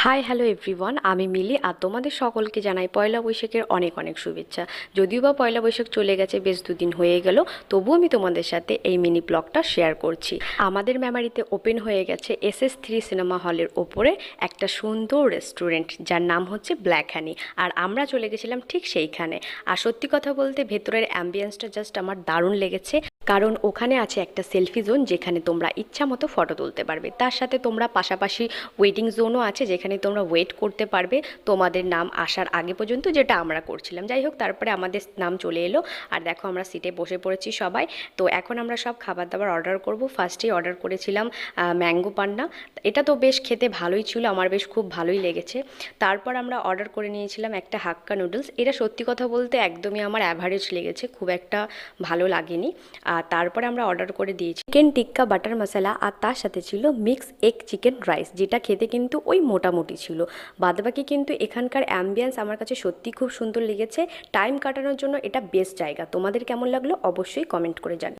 Hi hello everyone, আমি মিলি আর তোমাদের সকলকে জানাই পয়লা বৈশাখের অনেক অনেক শুভেচ্ছা। যদিও বা পয়লা বৈশাখ চলে গেছে, বেশ দুদিন হয়ে গেল, তবুও আমি তোমাদের সাথে এই মিনি ব্লগটা শেয়ার করছি। আমাদের মেমারিতে ওপেন হয়ে গেছে SS3 সিনেমা হলের ওপরে একটা সুন্দর রেস্টুরেন্ট, যার নাম হচ্ছে ব্ল্যাক হানি। আর আমরা চলে গেছিলাম ঠিক সেইখানে। আর সত্যি কথা বলতে ভেতরের অ্যাম্বিয়েন্সটা জাস্ট আমার দারুণ লেগেছে, কারণ ওখানে আছে একটা সেলফি জোন যেখানে তোমরা ইচ্ছা মতো ফটো তুলতে পারবে। তার সাথে তোমরা পাশাপাশি ওয়েটিং জোনও আছে যেখানে তোমরা ওয়েট করতে পারবে তোমাদের নাম আসার আগে পর্যন্ত, যেটা আমরা করছিলাম। যাই হোক, তারপরে আমাদের নাম চলে এলো আর দেখো আমরা সিটে বসে পড়েছি সবাই। তো এখন আমরা সব খাবার দাবার অর্ডার করব। ফার্স্টেই অর্ডার করেছিলাম ম্যাঙ্গো পান্না। এটা তো বেশ খেতে ভালোই ছিল, আমার বেশ খুব ভালোই লেগেছে। তারপর আমরা অর্ডার করে নিয়েছিলাম একটা হাক্কা নুডলস। এটা সত্যি কথা বলতে একদমই আমার অ্যাভারেজ লেগেছে, খুব একটা ভালো লাগেনি। আর তারপরে আমরা অর্ডার করে দিয়েছি চিকেন টিক্কা বাটার মশলা, আর তার সাথে ছিল মিক্স এগ চিকেন রাইস, যেটা খেতে কিন্তু ওই মোটামুটি ছিল। বাদবাকি কিন্তু এখানকার অ্যাম্বিয়েন্স আমার কাছে সত্যি খুব সুন্দর লেগেছে। টাইম কাটানোর জন্য এটা বেস্ট জায়গা। তোমাদের কেমন লাগলো অবশ্যই কমেন্ট করে জানাও।